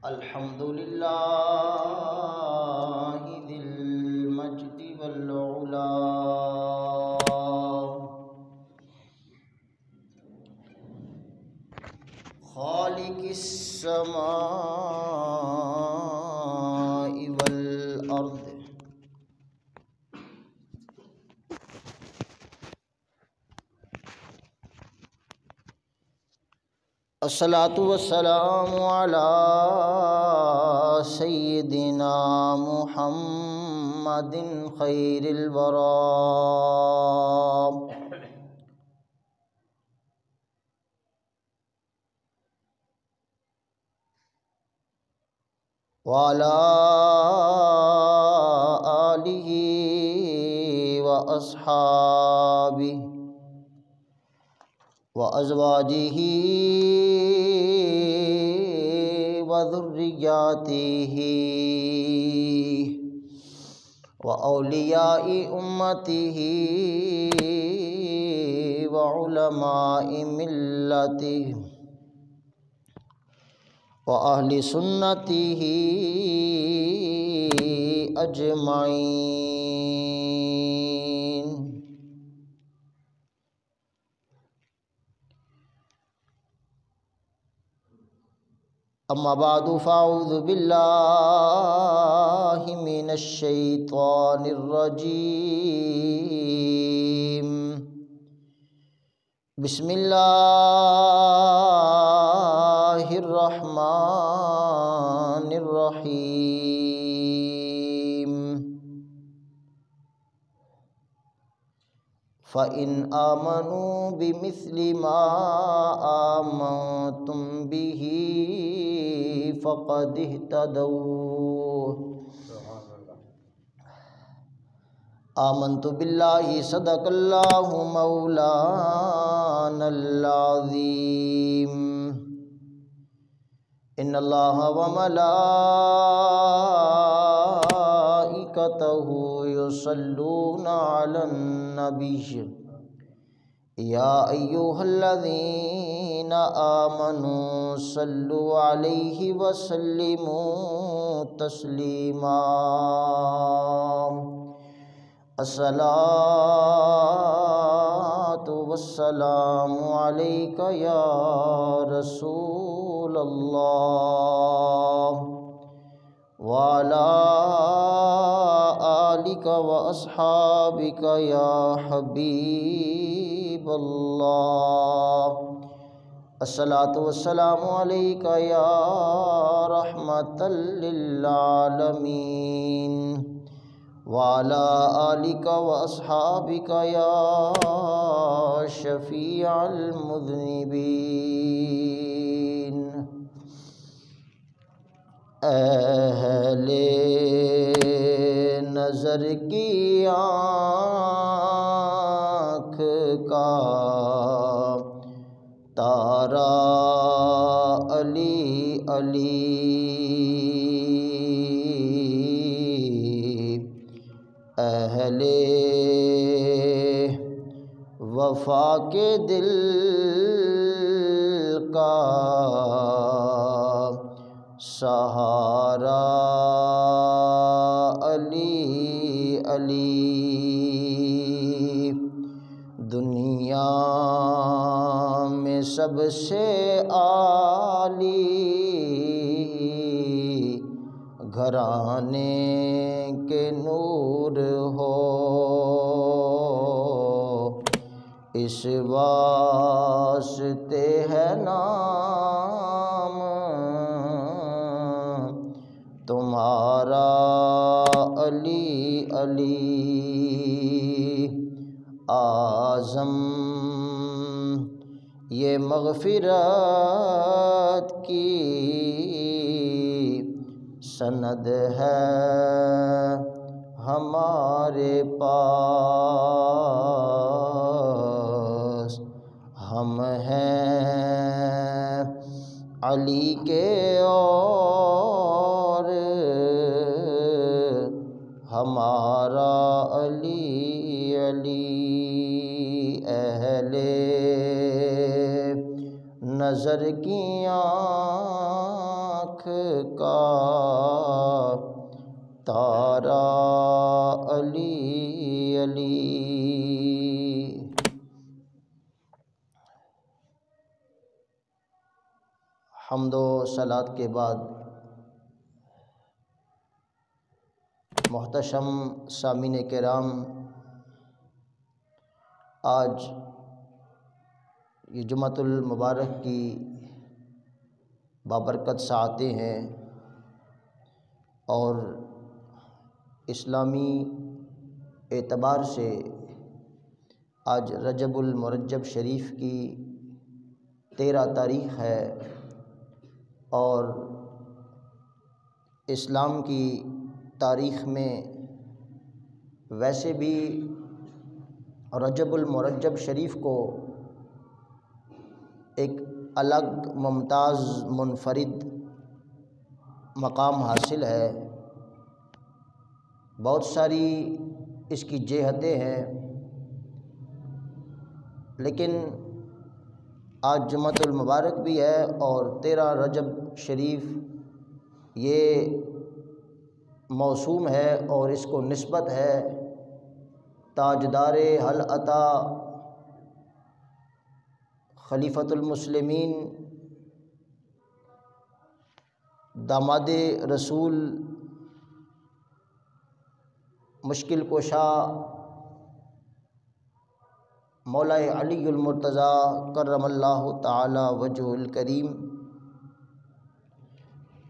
الحمد للہ ذی المجد والعلا خالق السماء والارض الصلاۃ والسلام علی سیدنا محمد خیر الورى وعلى آلہ واصحابہ وازواجہ وذریاتہ واولیاء امتہ وعلماء ملتہ وأهل سنته أجمعين. أما بعد فأعوذ بالله من الشيطان الرجيم. بسم اللہ الرحمن الرحیم. فَإِنْ آمَنُوا بِمِثْلِ مَا آمَنْتُمْ بِهِ فَقَدِ اهْتَدَوْا. آمنت باللہ صدق اللہ مولانا العظیم. ان اللہ وملائکتہ یصلون علی النبی یا ایہا الذین آمنوا صلوا علیہ وسلموا تسلیما. الصلاۃ والسلام علیک یا رسول اللہ وعلی آلک واصحابک یا حبیب اللہ. الصلاۃ والسلام علیک یا رحمۃ للعالمین وعلى آلك وأصحابك يا شفيع المذنبين. اہل نظر کی آنکھ کا تارا علی علی، اہل وفا کے دل کا سہارا علی علی. دنیا میں سب سے عالی گھرانے کے نور ہو، اس واسطے ہے نام تمہارا علی علی. اعظم یہ مغفرت کی سند ہے ہمارے پاس. ہم ہیں علی کے اور ہمارا علی علی. اہل نظر کی آنکھ آنکھ کا تارا علی علی۔ حمد و صلات کے بعد محتشم سامعین کرام، آج یہ جمعۃ المبارک کی بابرکت ساعتیں ہیں اور اسلامی اعتبار سے آج رجب المرجب شریف کی 13 تاریخ ہے، اور اسلام کی تاریخ میں ویسے بھی رجب المرجب شریف کو ایک الگ ممتاز منفرد مقام حاصل ہے۔ بہت ساری اس کی جہتیں ہیں، لیکن آج جمعۃ المبارک بھی ہے اور 13 رجب شریف یہ موسوم ہے اور اس کو نسبت ہے تاجدار حل عطا خلیفۃ المسلمین داماد رسول مشکل کشا مولا علی المرتضیٰ کرم اللہ تعالی وجہ الکریم،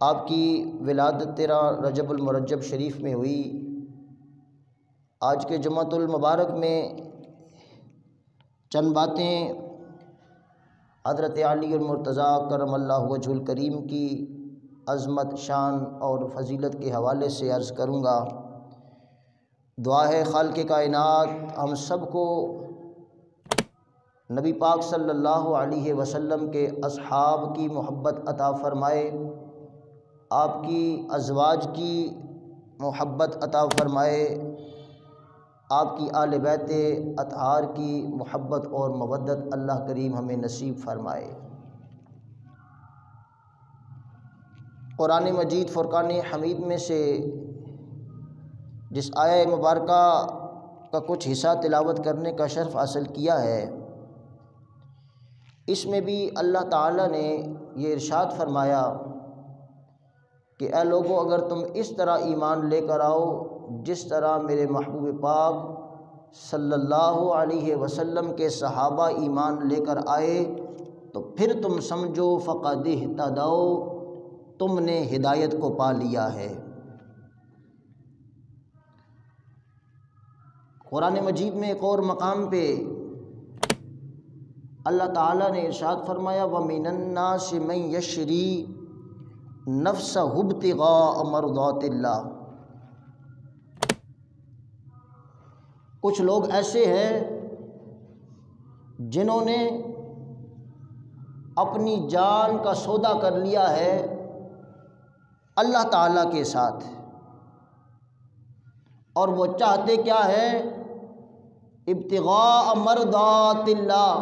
آپ کی ولادت 13 رجب المرجب شریف میں ہوئی۔ آج کے جمعۃ المبارک میں چند باتیں حضرت علی المرتضیٰ کرم اللہ وجہ الکریم کی عظمت، شان اور فضیلت کے حوالے سے عرض کروں گا۔ دعا ہے خالق کائنات ہم سب کو نبی پاک صلی اللہ علیہ وسلم کے اصحاب کی محبت عطا فرمائے، آپ کی ازواج کی محبت عطا فرمائے، آپ کی آل بیت اطہار کی محبت اور مودت اللہ کریم ہمیں نصیب فرمائے۔ قرآن مجید فرقان حمید میں سے جس آیہ مبارکہ کا کچھ حصہ تلاوت کرنے کا شرف حاصل کیا ہے، اس میں بھی اللہ تعالیٰ نے یہ ارشاد فرمایا کہ اے لوگو، اگر تم اس طرح ایمان لے کر آؤ جس طرح میرے محبوب پاک صلی اللہ علیہ وسلم کے صحابہ ایمان لے کر آئے تو پھر تم سمجھو فقد اہتدوا، تم نے ہدایت کو پا لیا ہے۔ قرآن مجید میں ایک اور مقام پہ اللہ تعالیٰ نے ارشاد فرمایا وَمِنَ النَّاسِ مَن يَشْرِي نَفْسَهُ ابْتِغَاءَ مَرْضَاتِ اللَّهِ۔ کچھ لوگ ایسے ہیں جنہوں نے اپنی جان کا سودا کر لیا ہے اللہ تعالیٰ کے ساتھ، اور وہ چاہتے کیا ہے؟ ابتغاء مرضات اللہ،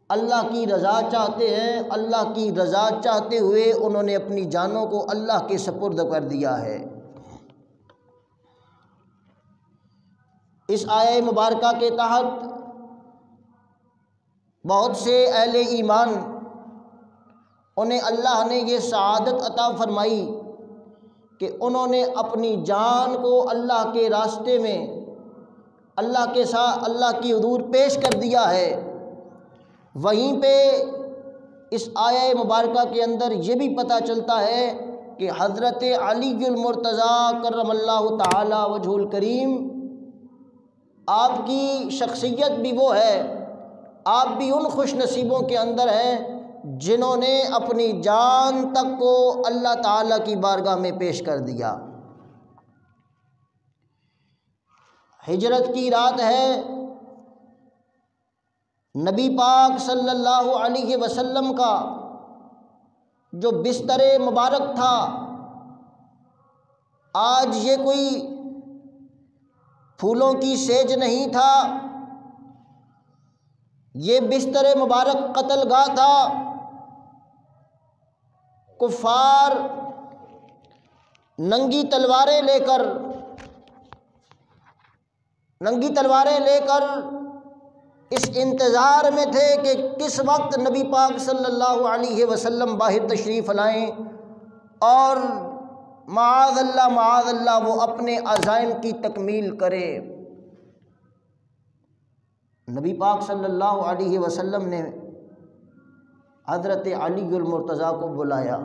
اللہ کی رضا چاہتے ہیں۔ اللہ کی رضا چاہتے ہوئے انہوں نے اپنی جانوں کو اللہ کے سپرد کر دیا ہے۔ اس آیہ مبارکہ کے تحت بہت سے اہل ایمان انہیں اللہ نے یہ سعادت عطا فرمائی کہ انہوں نے اپنی جان کو اللہ کے راستے میں اللہ کے ساتھ اللہ کی حضور پیش کر دیا ہے۔ وہیں پہ اس آیہ مبارکہ کے اندر یہ بھی پتہ چلتا ہے کہ حضرت علی المرتضیٰ کرم اللہ تعالی وجہ الکریم، آپ کی شخصیت بھی وہ ہے، آپ بھی ان خوش نصیبوں کے اندر ہیں جنہوں نے اپنی جان تک کو اللہ تعالیٰ کی بارگاہ میں پیش کر دیا۔ ہجرت کی رات ہے، نبی پاک صلی اللہ علیہ وسلم کا جو بستر مبارک تھا، آج یہ کوئی پھولوں کی سیج نہیں تھا، یہ بستر مبارک قتل گاہ تھا۔ کفار ننگی تلواریں لے کر اس انتظار میں تھے کہ کس وقت نبی پاک صلی اللہ علیہ وسلم باہر تشریف لائیں اور معاذ اللہ وہ اپنے عزائم کی تکمیل کرے۔ نبی پاک صلی اللہ علیہ وسلم نے حضرت علی المرتضیٰ کو بلایا۔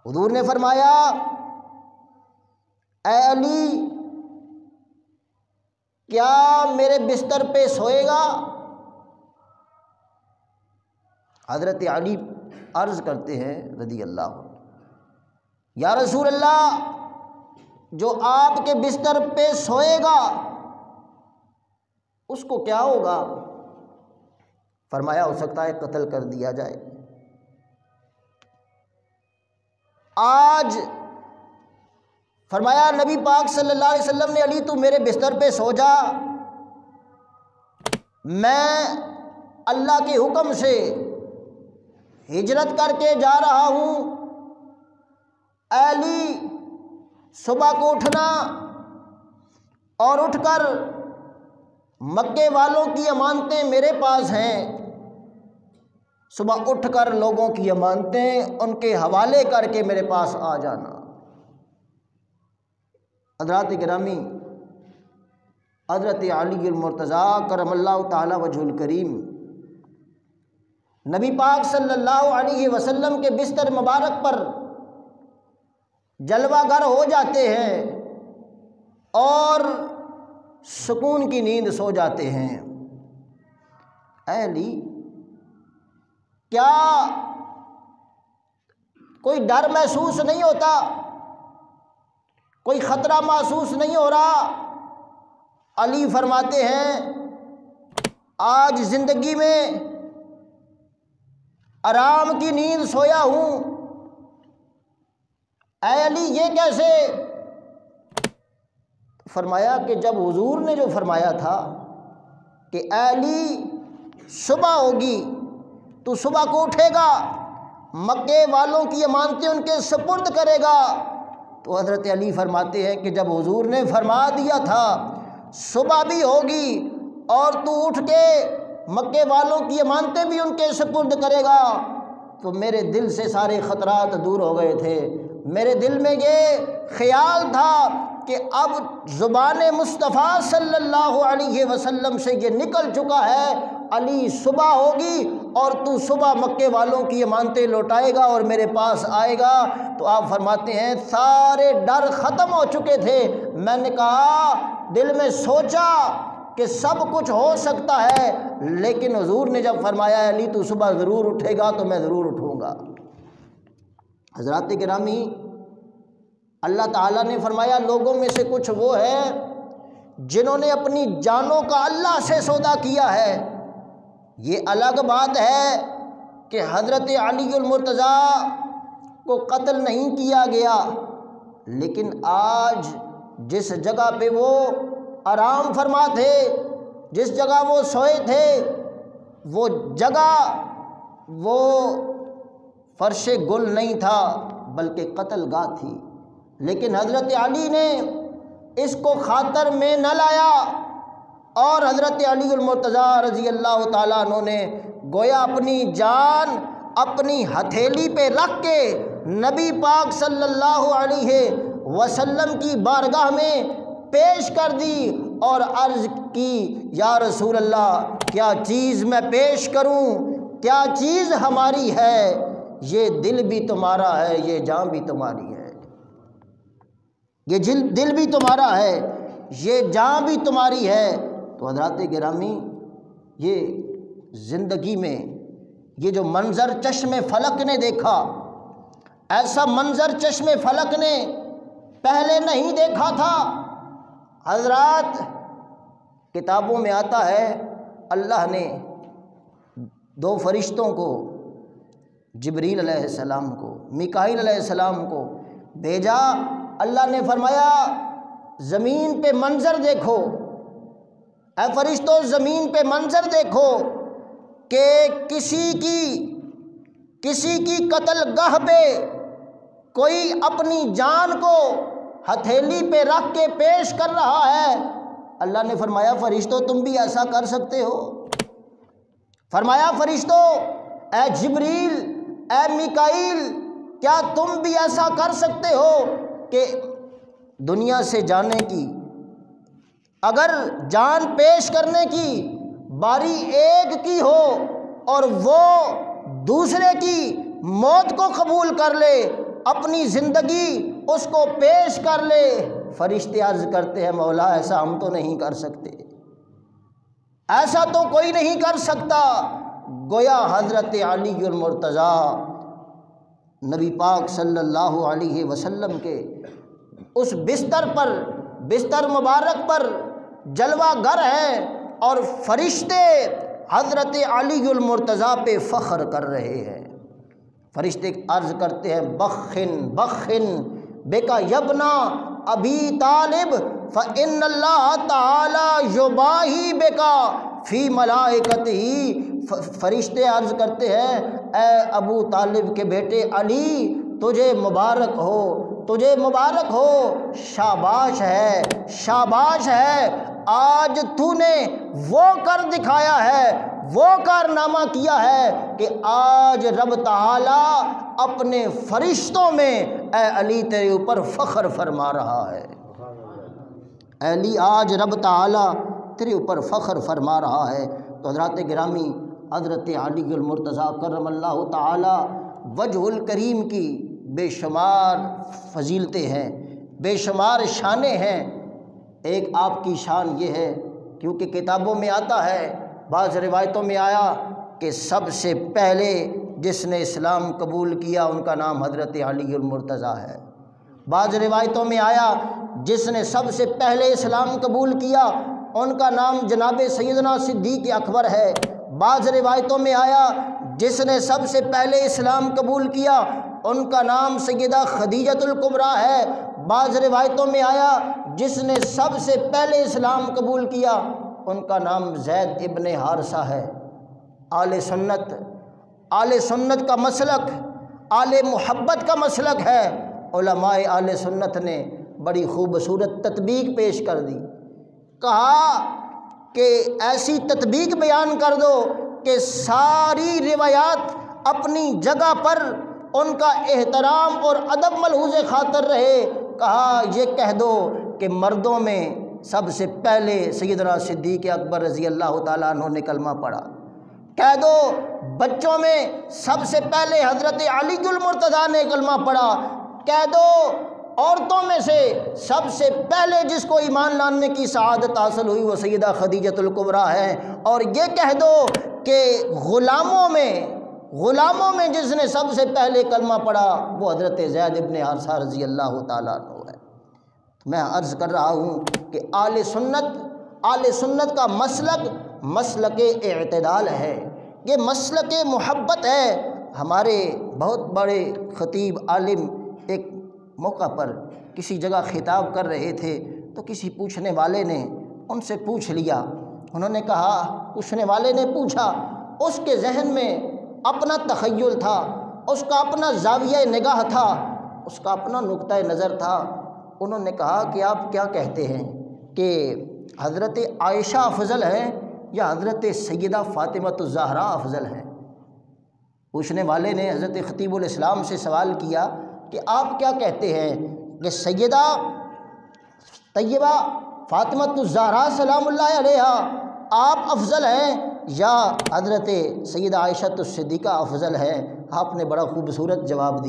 حضور نے فرمایا، اے علی، کیا میرے بستر پہ سوئے گا؟ حضرت علی عرض کرتے ہیں رضی اللہ عنہ، یا رسول اللہ، جو آپ کے بستر پہ سوئے گا اس کو کیا ہوگا؟ فرمایا، ہو سکتا ہے قتل کر دیا جائے۔ آج فرمایا نبی پاک صلی اللہ علیہ وسلم نے، علی تو میرے بستر پہ سو جا، میں اللہ کے حکم سے ہجرت کر کے جا رہا ہوں۔ اے علی، صبح کو اٹھنا اور اٹھ کر مکے والوں کی امانتیں میرے پاس ہیں، صبح اٹھ کر لوگوں کی امانتیں ان کے حوالے کر کے میرے پاس آ جانا۔ حضرات گرامی، حضرت علی المرتضیٰ کرم اللہ تعالی وجہ الکریم نبی پاک صلی اللہ علیہ وسلم کے بستر مبارک پر جلوہ گر ہو جاتے ہیں اور سکون کی نیند سو جاتے ہیں۔ اے علی، کیا کوئی ڈر محسوس نہیں ہوتا؟ کوئی خطرہ محسوس نہیں ہو رہا؟ علی فرماتے ہیں، آج زندگی میں آرام کی نیند سویا ہوں۔ اے علی، یہ کیسے؟ فرمایا کہ جب حضور نے جو فرمایا تھا کہ اے علی، صبح ہوگی تو صبح کو اٹھے گا، مکے والوں کی امانتیں ان کے سپرد کرے گا، تو حضرت علی فرماتے ہیں کہ جب حضور نے فرما دیا تھا صبح بھی ہوگی اور تو اٹھ کے مکے والوں کی امانتیں بھی ان کے سپرد کرے گا، تو میرے دل سے سارے خطرات دور ہو گئے تھے۔ میرے دل میں یہ خیال تھا کہ اب زبان مصطفیٰ صلی اللہ علیہ وسلم سے یہ نکل چکا ہے، علی صبح ہوگی اور تو صبح مکے والوں کی امانتیں لوٹائے گا اور میرے پاس آئے گا۔ تو آپ فرماتے ہیں سارے ڈر ختم ہو چکے تھے۔ میں نے کہا، دل میں سوچا کہ سب کچھ ہو سکتا ہے، لیکن حضور نے جب فرمایا علی تو صبح ضرور اٹھے گا تو میں ضرور اٹھوں گا۔ حضرات گرامی، اللہ تعالیٰ نے فرمایا لوگوں میں سے کچھ وہ ہے جنہوں نے اپنی جانوں کا اللہ سے سودا کیا ہے۔ یہ الگ بات ہے کہ حضرت علی المرتضیٰ کو قتل نہیں کیا گیا، لیکن آج جس جگہ پہ وہ آرام فرما تھے، جس جگہ وہ سوئے تھے، وہ جگہ وہ فرش گل نہیں تھا بلکہ قتل گاہ تھی، لیکن حضرت علی نے اس کو خاطر میں نہ لایا، اور حضرت علی المرتضیٰ رضی اللہ تعالیٰ عنہ نے گویا اپنی جان اپنی ہتھیلی پہ رکھ کے نبی پاک صلی اللہ علیہ وسلم کی بارگاہ میں پیش کر دی اور عرض کی، یا رسول اللہ، کیا چیز میں پیش کروں؟ کیا چیز ہماری ہے؟ یہ دل بھی تمہارا ہے، یہ جان بھی تمہاری ہے، یہ دل بھی تمہارا ہے، یہ جان بھی تمہاری ہے۔ تو حضرات گرامی، یہ زندگی میں یہ جو منظر چشم فلک نے دیکھا، ایسا منظر چشم فلک نے پہلے نہیں دیکھا تھا۔ حضرات، کتابوں میں آتا ہے اللہ نے دو فرشتوں کو، جبریل علیہ السلام کو، میکائیل علیہ السلام کو بھیجا۔ اللہ نے فرمایا زمین پہ منظر دیکھو، اے فرشتوں زمین پہ منظر دیکھو کہ کسی کی کسی کی قتل گاہ پہ کوئی اپنی جان کو ہتھیلی پہ رکھ کے پیش کر رہا ہے، اللہ نے فرمایا فرشتوں تم بھی ایسا کر سکتے ہو؟ فرمایا فرشتوں، اے جبریل، اے میکائیل، کیا تم بھی ایسا کر سکتے ہو کہ دنیا سے جانے کی، اگر جان پیش کرنے کی باری ایک کی ہو اور وہ دوسرے کی موت کو قبول کر لے، اپنی زندگی اس کو پیش کر لے؟ فرشتے عرض کرتے ہیں مولا ایسا ہم تو نہیں کر سکتے، ایسا تو کوئی نہیں کر سکتا۔ گویا حضرت علی المرتضیٰ نبی پاک صلی اللہ علیہ وسلم کے اس بستر پر، بستر مبارک پر جلوہ گر ہیں اور فرشتے حضرت علی المرتضیٰ پہ فخر کر رہے ہیں۔ فرشتے عرض کرتے ہیں بخن بخن بکا یبنا ابی طالب فإن اللہ تعالی یباہی بکا فی ملائکتہ۔ فرشتے عرض کرتے ہیں اے ابو طالب کے بیٹے علی، تجھے مبارک ہو، تجھے مبارک ہو، شاباش ہے، شاباش ہے، آج تو نے وہ کر دکھایا ہے، وہ کارنامہ کیا ہے کہ آج رب تعالیٰ اپنے فرشتوں میں اے علی تیرے اوپر فخر فرما رہا ہے۔ اے علی آج رب تعالیٰ تیرے اوپر فخر فرما رہا ہے۔ تو حضرات گرامی، حضرت علی المرتضیٰ کرم اللہ تعالی وجہ الکریم کی بے شمار فضیلتیں ہیں، بے شمار شانیں ہیں۔ ایک آپ کی شان یہ ہے، کیونکہ کتابوں میں آتا ہے، بعض روایتوں میں آیا کہ سب سے پہلے جس نے اسلام قبول کیا ان کا نام حضرت علی المرتضیٰ ہے۔ بعض روایتوں میں آیا جس نے سب سے پہلے اسلام قبول کیا ان کا نام جناب سیدنا صدیق اکبر ہے۔ بعض روایتوں میں آیا جس نے سب سے پہلے اسلام قبول کیا ان کا نام سیدہ خدیجۃ الکبریٰ ہے۔ بعض روایتوں میں آیا جس نے سب سے پہلے اسلام قبول کیا ان کا نام زید ابن حارثہ ہے۔ آل سنت، آل سنت کا مسلک آل محبت کا مسلک ہے۔ علماء آل سنت نے بڑی خوبصورت تطبیق پیش کر دی، کہا کہ ایسی تطبیق بیان کر دو کہ ساری روایات اپنی جگہ پر ان کا احترام اور ادب ملحوظ خاطر رہے۔ کہا یہ کہہ دو کہ مردوں میں سب سے پہلے سیدنا صدیق اکبر رضی اللہ تعالیٰ عنہ نے کلمہ پڑھا۔ کہہ دو بچوں میں سب سے پہلے حضرت علی المرتضیٰ نے کلمہ پڑھا۔ کہہ دو عورتوں میں سے سب سے پہلے جس کو ایمان لانے کی سعادت حاصل ہوئی وہ سیدہ خدیجۃ الکبریٰ ہے۔ اور یہ کہہ دو کہ غلاموں میں جس نے سب سے پہلے کلمہ پڑھا وہ حضرت زید ابن حارثہ رضی اللہ تعالیٰ عنہ ہے۔ میں عرض کر رہا ہوں کہ آل سنت کا مسلک اعتدال ہے، یہ مسلک محبت ہے۔ ہمارے بہت بڑے خطیب عالم ایک موقع پر کسی جگہ خطاب کر رہے تھے تو کسی پوچھنے والے نے ان سے پوچھ لیا، انہوں نے کہا، پوچھنے والے نے پوچھا، اس کے ذہن میں اپنا تخیل تھا، اس کا اپنا زاویہ نگاہ تھا، اس کا اپنا نقطہ نظر تھا۔ انہوں نے کہا کہ آپ کیا کہتے ہیں کہ حضرت عائشہ افضل ہیں یا حضرت سیدہ فاطمۃ الزہراء افضل ہیں؟ پوچھنے والے نے حضرت خطیب الاسلام سے سوال کیا کہ آپ کیا کہتے ہیں کہ سیدہ طیبہ فاطمۃ الزہراء سلام اللہ علیہا آپ افضل ہیں یا حضرت سیدہ عائشہ الصدیقہ افضل ہے؟ آپ نے بڑا خوبصورت جواب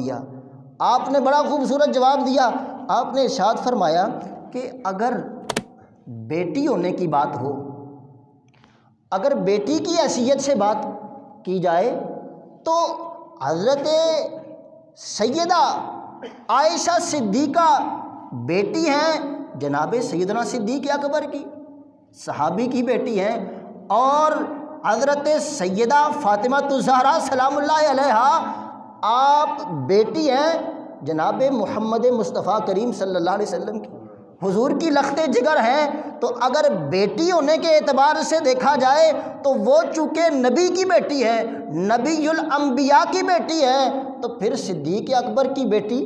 دیا، آپ نے ارشاد فرمایا کہ اگر بیٹی ہونے کی بات ہو، اگر بیٹی کی حیثیت سے بات کی جائے تو حضرت سیدہ عائشہ صدیقہ بیٹی ہیں جناب سیدنا صدیق اکبر کی، صحابی کی بیٹی ہیں، اور حضرت سیدہ فاطمہ الزہراء سلام اللہ علیہا آپ بیٹی ہیں جناب محمد مصطفیٰ کریم صلی اللہ علیہ وسلم کی۔ حضور کی لخت جگر ہیں، تو اگر بیٹی ہونے کے اعتبار سے دیکھا جائے تو وہ چونکہ نبی کی بیٹی ہے، نبی الانبیاء کی بیٹی ہے، تو پھر صدیق اکبر کی بیٹی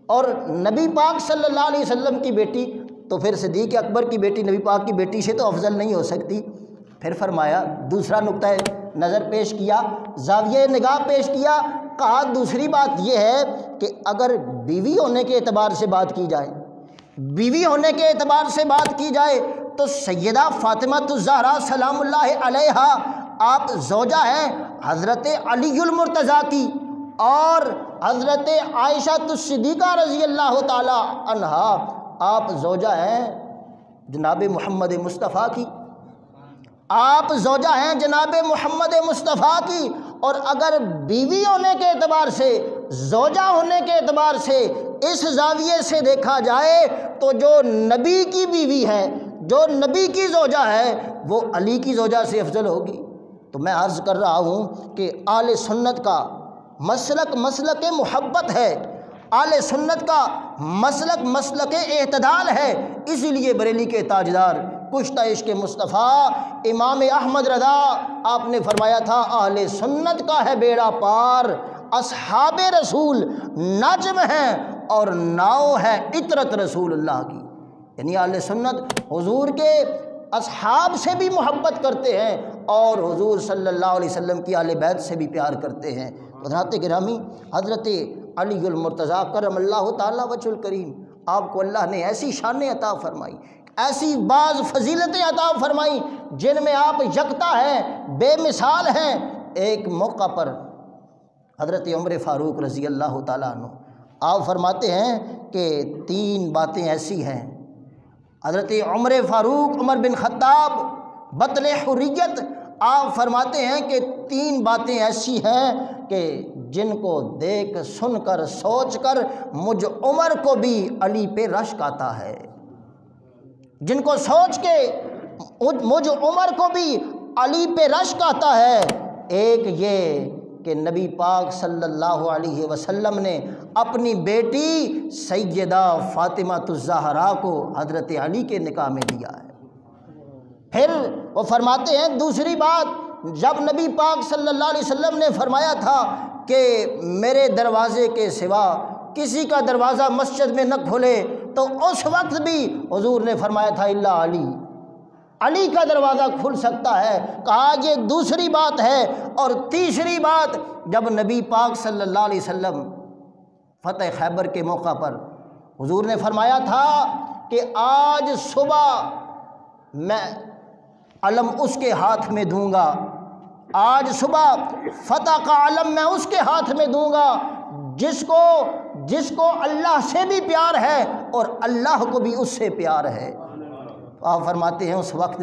اور نبی پاک صلی اللہ علیہ وسلم کی بیٹی، تو پھر صدیق اکبر کی بیٹی نبی پاک کی بیٹی سے تو افضل نہیں ہو سکتی۔ پھر فرمایا، دوسرا نقطہ نظر پیش کیا، زاویہ نگاہ پیش کیا، کہا دوسری بات یہ ہے کہ اگر بیوی ہونے کے اعتبار سے بات کی جائے، بیوی ہونے کے اعتبار سے بات کی جائے تو سیدہ فاطمہ الزہرا سلام اللہ علیہا آپ زوجہ ہیں حضرت علی المرتضیٰ کی، اور حضرت عائشہ الصدیقہ رضی اللہ تعالی عنہا آپ زوجہ ہیں جناب محمد مصطفیٰ کی، آپ زوجہ ہیں جناب محمد مصطفیٰ کی۔ اور اگر بیوی ہونے کے اعتبار سے، زوجہ ہونے کے اعتبار سے اس زاویے سے دیکھا جائے تو جو نبی کی بیوی ہے، جو نبی کی زوجہ ہے، وہ علی کی زوجہ سے افضل ہوگی۔ تو میں عرض کر رہا ہوں کہ اہل سنت کا مسلک محبت ہے، اہل سنت کا مسلک اعتدال ہے، اسی لیے بریلی کے تاجدار کشتہ عشق مصطفیٰ امام احمد رضا آپ نے فرمایا تھا، اہل سنت کا ہے بیڑا پار، اصحاب رسول نجم ہیں اور ناؤ ہے عطرت رسول اللہ کی۔ یعنی اہل سنت حضور کے اصحاب سے بھی محبت کرتے ہیں اور حضور صلی اللہ علیہ وسلم کی اہل بیت سے بھی پیار کرتے ہیں۔ حضرات گرامی، حضرت علی المرتضیٰ کرم اللہ تعالیٰ وجہ الکریم، آپ کو اللہ نے ایسی شانیں عطا فرمائی، ایسی بعض فضیلتیں عطا فرمائی جن میں آپ یکتا ہیں، بے مثال ہیں۔ ایک موقع پر حضرت عمر فاروق رضی اللہ تعالیٰ عنہ آپ فرماتے ہیں کہ 3 باتیں ایسی ہیں، حضرت عمر فاروق عمر بن خطاب بطل حریت آپ فرماتے ہیں کہ 3 باتیں ایسی ہیں کہ جن کو دیکھ سن کر سوچ کر مجھ عمر کو بھی علی پہ رشک آتا ہے، جن کو سوچ کے مجھ عمر کو بھی علی پہ رشک آتا ہے۔ ایک یہ کہ نبی پاک صلی اللہ علیہ وسلم نے اپنی بیٹی سیدہ فاطمہ الزہرا کو حضرت علی کے نکاح میں دیا ہے۔ پھر وہ فرماتے ہیں دوسری بات، جب نبی پاک صلی اللہ علیہ وسلم نے فرمایا تھا کہ میرے دروازے کے سوا کسی کا دروازہ مسجد میں نہ کھلے، تو اس وقت بھی حضور نے فرمایا تھا الا علی، علی کا دروازہ کھل سکتا ہے۔ کہا یہ دوسری بات ہے۔ اور تیسری بات، جب نبی پاک صلی اللہ علیہ وسلم فتح خیبر کے موقع پر حضور نے فرمایا تھا کہ آج صبح میں علم اس کے ہاتھ میں دوں گا، آج صبح فتح کا علم میں اس کے ہاتھ میں دوں گا جس کو اللہ سے بھی پیار ہے اور اللہ کو بھی اس سے پیار ہے۔ آپ فرماتے ہیں اس وقت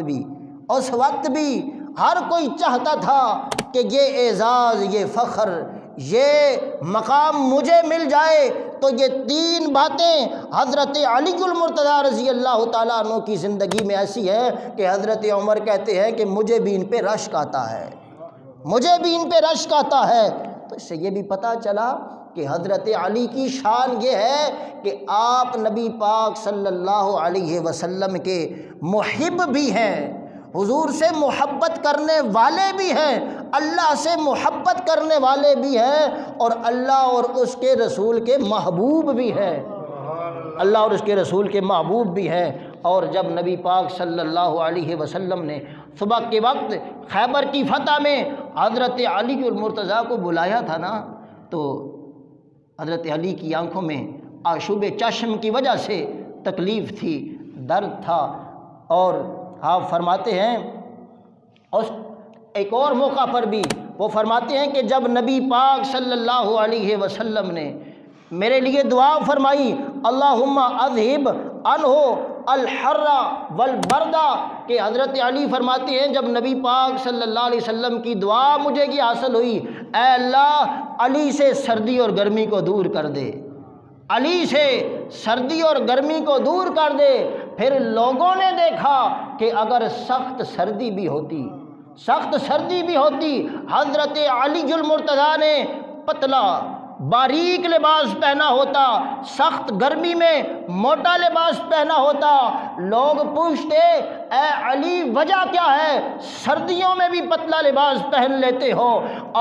بھی ہر کوئی چاہتا تھا کہ یہ اعزاز، یہ فخر، یہ مقام مجھے مل جائے۔ تو یہ 3 باتیں حضرت علی المرتضیٰ رضی اللہ تعالیٰ عنہ کی زندگی میں ایسی ہے کہ حضرت عمر کہتے ہیں کہ مجھے بھی ان پہ رشک آتا ہے، مجھے بھی ان پہ رشک آتا ہے۔ تو اس سے یہ بھی پتہ چلا کہ حضرت علی کی شان یہ ہے کہ آپ نبی پاک صلی اللہ علیہ وسلم کے محب بھی ہیں، حضور سے محبت کرنے والے بھی ہیں، اللہ سے محبت کرنے والے بھی ہیں، اور اللہ اور اس کے رسول کے محبوب بھی ہیں، اللہ اور اس کے رسول کے محبوب بھی ہیں۔ اور جب نبی پاک صلی اللہ علیہ وسلم نے صبح کے وقت خیبر کی فتح میں حضرت علی المرتضیٰ کو بلایا تھا نا، تو حضرت علی کی آنکھوں میں آشوب چشم کی وجہ سے تکلیف تھی، درد تھا، اور آپ فرماتے ہیں اس ایک اور موقع پر بھی وہ فرماتے ہیں کہ جب نبی پاک صلی اللہ علیہ وسلم نے میرے لیے دعا فرمائی، اللہم اذہب عنہ الحر والبردہ، کہ حضرت علی فرماتے ہیں جب نبی پاک صلی اللہ علیہ وسلم کی دعا مجھے کی حاصل ہوئی، اے اللہ علی سے سردی اور گرمی کو دور کر دے، علی سے سردی اور گرمی کو دور کر دے۔ پھر لوگوں نے دیکھا کہ اگر سخت سردی بھی ہوتی حضرت علی المرتضیٰ نے پتلا باریک لباس پہنا ہوتا، سخت گرمی میں موٹا لباس پہنا ہوتا، لوگ پوچھتے اے علی وجہ کیا ہے؟ سردیوں میں بھی پتلا لباس پہن لیتے ہو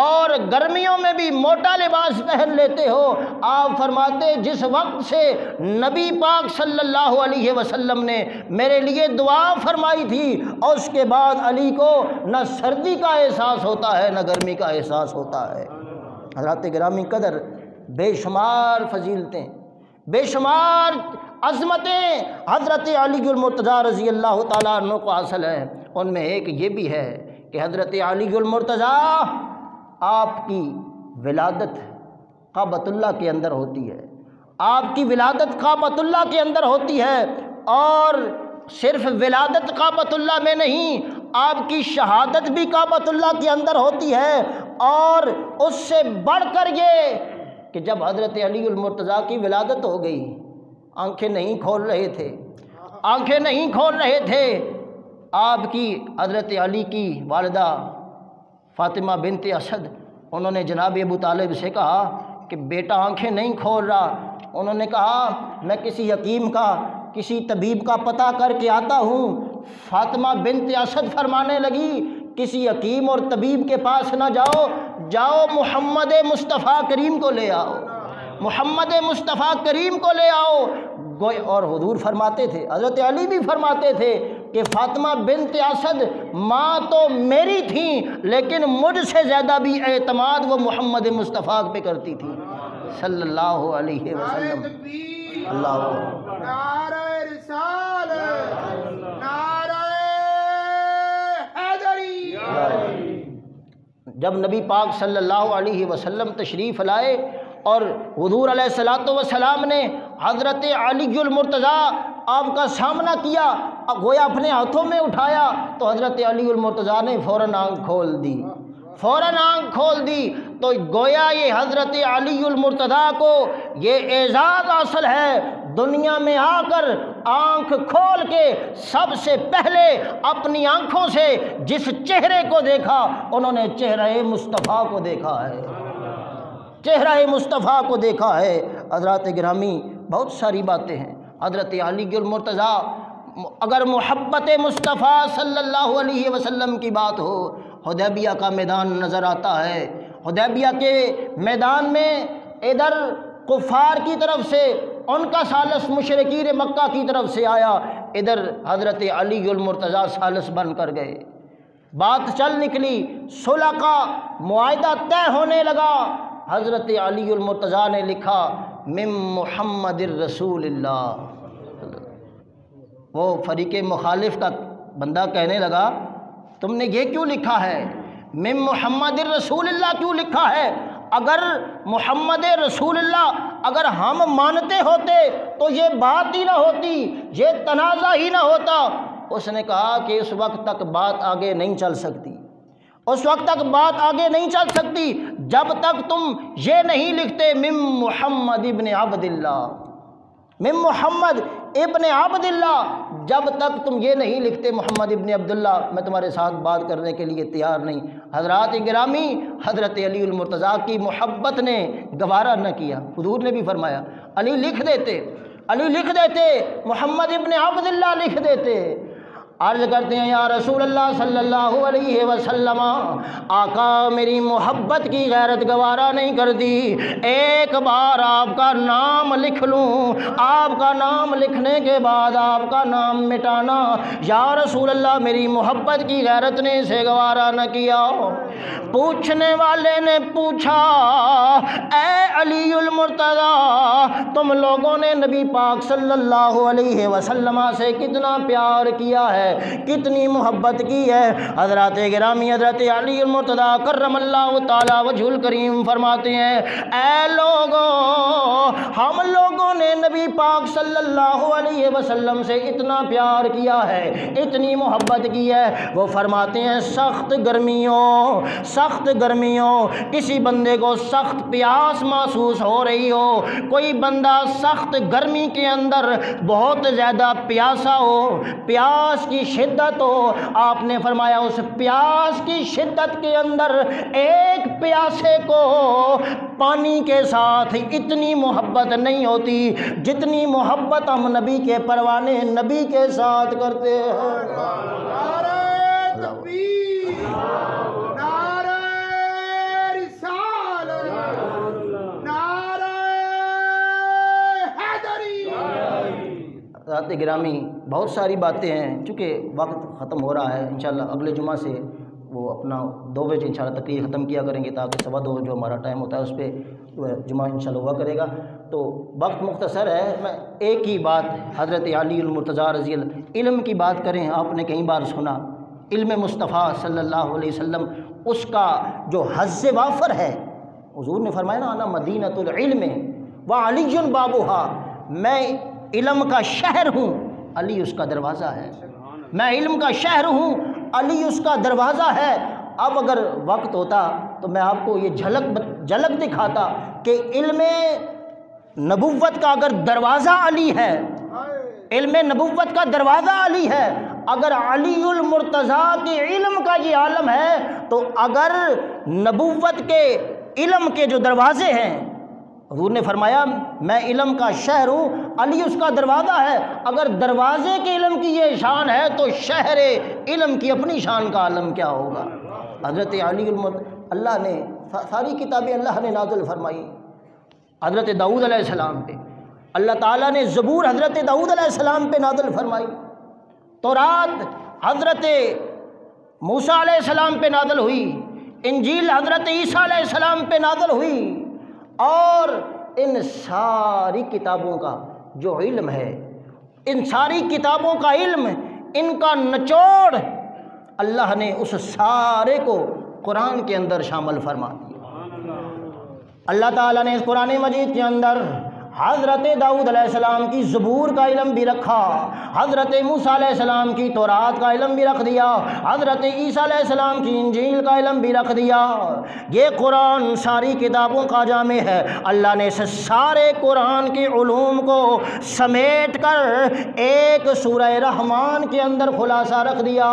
اور گرمیوں میں بھی موٹا لباس پہن لیتے ہو۔ آپ فرماتے جس وقت سے نبی پاک صلی اللہ علیہ وسلم نے میرے لیے دعا فرمائی تھی اور اس کے بعد علی کو نہ سردی کا احساس ہوتا ہے نہ گرمی کا احساس ہوتا ہے۔ حضرات گرامی قدر، بے شمار فضیلتیں، بے شمار عظمتیں حضرت علی المرتضیٰ رضی اللہ تعالیٰ عنہ کو حاصل ہیں۔ ان میں ایک یہ بھی ہے کہ حضرت علی المرتضیٰ آپ کی ولادت کعبۃ اللہ کے اندر ہوتی ہے، آپ کی ولادت کعبۃ اللہ کے اندر ہوتی ہے، اور صرف ولادت کعبۃ اللہ میں نہیں، آپ کی شہادت بھی کعبۃ اللہ کے اندر ہوتی ہے۔ اور اس سے بڑھ کر یہ کہ جب حضرت علی المرتضیٰ کی ولادت ہو گئی، آنکھیں نہیں کھول رہے تھے، آنکھیں نہیں کھول رہے تھے، آپ کی حضرت علی کی والدہ فاطمہ بنت اسد، انہوں نے جناب ابو طالب سے کہا کہ بیٹا آنکھیں نہیں کھول رہا۔ انہوں نے کہا میں کسی حکیم کا، کسی طبیب کا پتہ کر کے آتا ہوں۔ فاطمہ بنت اسد فرمانے لگی کسی حکیم اور طبیب کے پاس نہ جاؤ، جاؤ محمد مصطفیٰ کریم کو لے آؤ، محمد مصطفیٰ کریم کو لے آؤ۔ اور حضور فرماتے تھے، حضرت علی بھی فرماتے تھے کہ فاطمہ بنت اسد ماں تو میری تھیں لیکن مجھ سے زیادہ بھی اعتماد وہ محمد مصطفیٰ پہ کرتی تھی صلی اللہ علیہ وسلم۔ اللہ نعرہ رسالت، نعرہ حیدری۔ جب نبی پاک صلی اللہ علیہ وسلم تشریف لائے اور حضور علیہ الصلوۃ والسلام نے حضرت علی المرتضیٰ آپ کا سامنا کیا، گویا اپنے ہاتھوں میں اٹھایا، تو حضرت علی المرتضیٰ نے فوراً آنکھ کھول دی، فوراً آنکھ کھول دی۔ تو گویا یہ حضرت علی المرتضیٰ کو یہ اعزاز حاصل ہے، دنیا میں آ کر آنکھ کھول کے سب سے پہلے اپنی آنکھوں سے جس چہرے کو دیکھا انہوں نے چہرہ مصطفیٰ کو دیکھا ہے، چہرہ مصطفیٰ کو دیکھا ہے۔ حضرات گرامی بہت ساری باتیں ہیں حضرت علی المرتضیٰ، اگر محبت مصطفیٰ صلی اللہ علیہ وسلم کی بات ہو، حدیبیہ کا میدان نظر آتا ہے۔ حدیبیہ کے میدان میں ادھر کفار کی طرف سے ان کا ثالث مشرکین مکہ کی طرف سے آیا، ادھر حضرت علی المرتضیٰ ثالث بن کر گئے، بات چل نکلی، صلح کا معاہدہ طے ہونے لگا۔ حضرت علی المرتضیٰ نے لکھا من محمد الرسول اللہ۔ وہ فریق مخالف کا بندہ کہنے لگا تم نے یہ کیوں لکھا ہے، من محمد الرسول اللہ کیوں لکھا ہے؟ اگر محمد رسول اللہ اگر ہم مانتے ہوتے تو یہ بات ہی نہ ہوتی، یہ تنازع ہی نہ ہوتا۔ اس نے کہا کہ اس وقت تک بات آگے نہیں چل سکتی، اس وقت تک بات آگے نہیں چل سکتی جب تک تم یہ نہیں لکھتے من محمد ابن عبد اللہ، من محمد ابن عبد اللہ، جب تک تم یہ نہیں لکھتے محمد ابن عبداللہ میں تمہارے ساتھ بات کرنے کے لیے تیار نہیں۔ حضرات گرامی حضرت علی المرتضیٰ کی محبت نے گوارا نہ کیا، حضور نے بھی فرمایا علی لکھ دیتے، علی لکھ دیتے، محمد ابن عبداللہ لکھ دیتے۔ عرض کرتے ہیں یا رسول اللہ صلی اللہ علیہ وسلم، آقا میری محبت کی غیرت گوارا نہیں کرتی، ایک بار آپ کا نام لکھ لوں، آپ کا نام لکھنے کے بعد آپ کا نام مٹانا، یا رسول اللہ میری محبت کی غیرت نے اسے گوارا نہ کیا۔ پوچھنے والے نے پوچھا اے علی المرتضیٰ تم لوگوں نے نبی پاک صلی اللہ علیہ وسلم سے کتنا پیار کیا ہے، کتنی محبت کی ہے؟ حضرات گرامی حضرت علی المرتضیٰ کرم اللہ تعالی وجہ الکریم فرماتے ہیں اے لوگوں، ہم لوگوں نے نبی پاک صلی اللہ علیہ وسلم سے اتنا پیار کیا ہے، اتنی محبت کی ہے۔ وہ فرماتے ہیں سخت گرمیوں کسی بندے کو سخت پیاس محسوس ہو رہی ہو، کوئی بندہ سخت گرمی کے اندر بہت زیادہ پیاسا ہو، پیاس کی کی شدت ہو، آپ نے فرمایا اس پیاس کی شدت کے اندر ایک پیاسے کو پانی کے ساتھ اتنی محبت نہیں ہوتی جتنی محبت ہم نبی کے پروانے نبی کے ساتھ کرتے ہیں۔ نعرہ تکبیر، نعرہ رسالت، نعرہ حیدری۔ حضرات گرامی، بہت ساری باتیں ہیں، چونکہ وقت ختم ہو رہا ہے، انشاءاللہ اگلے جمعہ سے وہ اپنا 2 بجے انشاءاللہ تقریر ختم کیا کریں گے، تاکہ 2:15 جو ہمارا ٹائم ہوتا ہے اس پہ جمعہ انشاءاللہ ہوا کرے گا۔ تو وقت مختصر ہے، میں ایک ہی بات حضرت علی المرتضیٰ رضی اللہ، علم کی بات کریں، آپ نے کئی بار سنا علم مصطفیٰ صلی اللہ علیہ وسلم، اس کا جو حظ وافر ہے، حضور نے فرمایا نا انا مدینۃ العلم وعلی بابھا، میں علم کا شہر ہوں، علی اس کا دروازہ ہے، میں علم کا شہر ہوں، علی اس کا دروازہ ہے۔ اب اگر وقت ہوتا تو میں آپ کو یہ جھلک دکھاتا کہ علم نبوت کا اگر دروازہ علی ہے، علم نبوت کا دروازہ علی ہے، اگر علی المرتضیٰ کے علم کا یہ عالم ہے تو اگر نبوت کے علم کے جو دروازے ہیں، حضور نے فرمایا میں علم کا شہر ہوں، علی اس کا دروازہ ہے، اگر دروازے کے علم کی یہ شان ہے تو شہر علم کی اپنی شان کا عالم کیا ہوگا۔ حضرت علی اللہ نے ساری کتابیں اللہ نے نازل فرمائی، حضرت داؤد علیہ السلام پہ اللہ تعالیٰ نے زبور حضرت داؤد علیہ السلام پہ نازل فرمائی، تورات حضرت موسیٰ علیہ السلام پہ نازل ہوئی، انجیل حضرت عیسیٰ علیہ السلام پہ نازل ہوئی، اور ان ساری کتابوں کا جو علم ہے، ان ساری کتابوں کا علم، ان کا نچوڑ اللہ نے اس سارے کو قرآن کے اندر شامل فرما دیا۔ اللہ تعالیٰ نے اس قرآن مجید کے اندر حضرت داؤد علیہ السلام کی زبور کا علم بھی رکھا، حضرت موسیٰ علیہ السلام کی تورات کا علم بھی رکھ دیا، حضرت عیسیٰ علیہ السلام کی انجیل کا علم بھی رکھ دیا۔ یہ قرآن ساری کتابوں کا جامع ہے، اللہ نے اس سارے قرآن کے علوم کو سمیٹ کر ایک سورہ رحمان کے اندر خلاصہ رکھ دیا۔